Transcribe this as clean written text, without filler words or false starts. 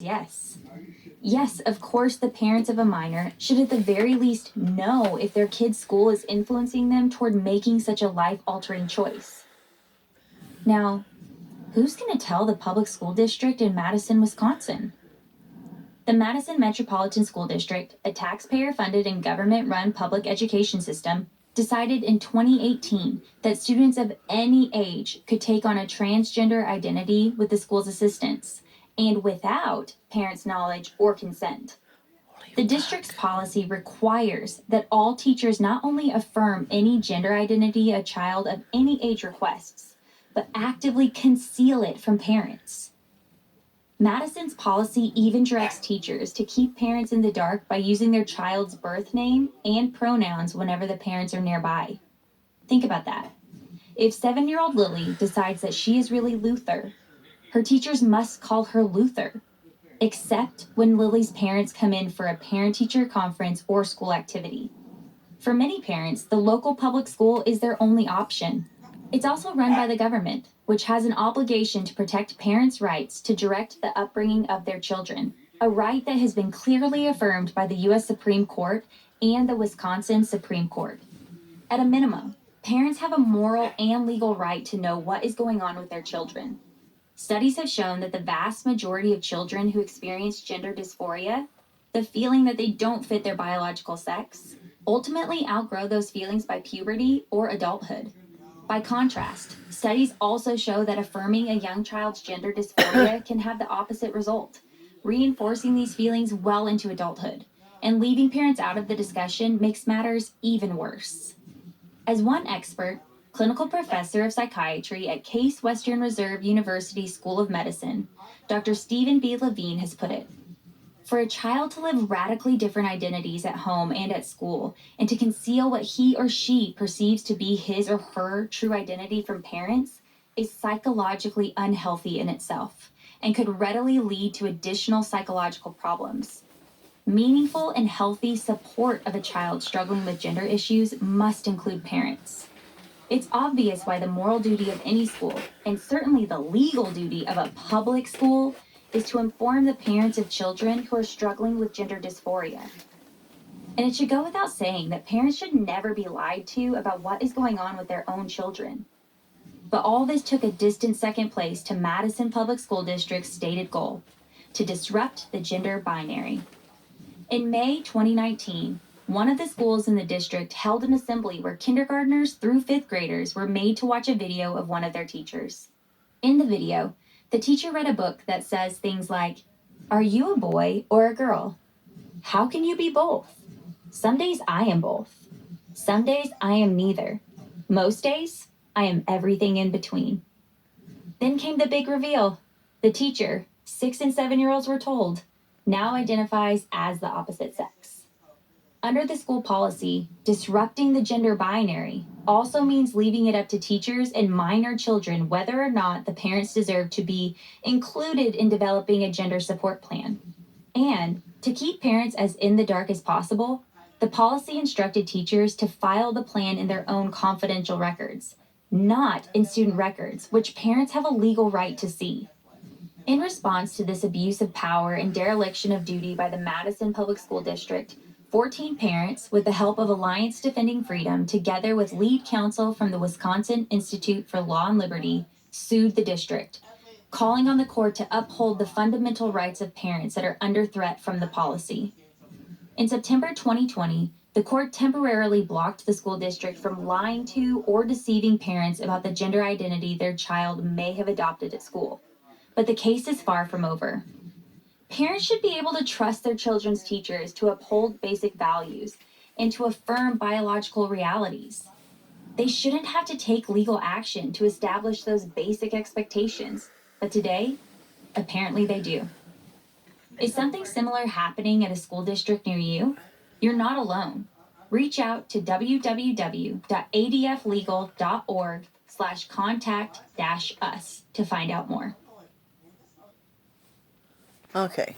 Yes. Yes, of course, the parents of a minor should at the very least know if their kid's school is influencing them toward making such a life-altering choice. Now, who's going to tell the public school district in Madison, Wisconsin? The Madison Metropolitan School District, a taxpayer-funded and government-run public education system, decided in 2018 that students of any age could take on a transgender identity with the school's assistance, and without parents' knowledge or consent. The district's policy requires that all teachers not only affirm any gender identity a child of any age requests, but actively conceal it from parents. Madison's policy even directs teachers to keep parents in the dark by using their child's birth name and pronouns whenever the parents are nearby. Think about that. If 7-year-old Lily decides that she is really Luther, her teachers must call her Luther, except when Lily's parents come in for a parent-teacher conference or school activity. For many parents, the local public school is their only option. It's also run by the government, which has an obligation to protect parents' rights to direct the upbringing of their children, a right that has been clearly affirmed by the U.S. Supreme Court and the Wisconsin Supreme Court. At a minimum, parents have a moral and legal right to know what is going on with their children. Studies have shown that the vast majority of children who experience gender dysphoria, the feeling that they don't fit their biological sex, ultimately outgrow those feelings by puberty or adulthood. By contrast, studies also show that affirming a young child's gender dysphoria can have the opposite result, reinforcing these feelings well into adulthood, and leaving parents out of the discussion makes matters even worse. As one expert, clinical professor of psychiatry at Case Western Reserve University School of Medicine, Dr. Stephen B. Levine has put it, for a child to live radically different identities at home and at school, and to conceal what he or she perceives to be his or her true identity from parents, is psychologically unhealthy in itself, and could readily lead to additional psychological problems. Meaningful and healthy support of a child struggling with gender issues must include parents. It's obvious why the moral duty of any school, and certainly the legal duty of a public school, is to inform the parents of children who are struggling with gender dysphoria. And it should go without saying that parents should never be lied to about what is going on with their own children. But all this took a distant second place to Madison Public School District's stated goal: to disrupt the gender binary. In May 2019, one of the schools in the district held an assembly where kindergartners through 5th graders were made to watch a video of one of their teachers. In the video, the teacher read a book that says things like, "Are you a boy or a girl? How can you be both? Some days I am both. Some days I am neither. Most days, I am everything in between." Then came the big reveal. The teacher, 6 and 7-year-olds were told, now identifies as the opposite sex. Under the school policy, disrupting the gender binary also means leaving it up to teachers and minor children whether or not the parents deserve to be included in developing a gender support plan. And to keep parents as in the dark as possible, the policy instructed teachers to file the plan in their own confidential records, not in student records, which parents have a legal right to see. In response to this abuse of power and dereliction of duty by the Madison Public School District, 14 parents, with the help of Alliance Defending Freedom, together with lead counsel from the Wisconsin Institute for Law and Liberty, sued the district, calling on the court to uphold the fundamental rights of parents that are under threat from the policy. In September 2020, the court temporarily blocked the school district from lying to or deceiving parents about the gender identity their child may have adopted at school. But the case is far from over. Parents should be able to trust their children's teachers to uphold basic values and to affirm biological realities. They shouldn't have to take legal action to establish those basic expectations, but today, apparently they do. Is something similar happening at a school district near you? You're not alone. Reach out to www.adflegal.org/contact-us to find out more. Okay.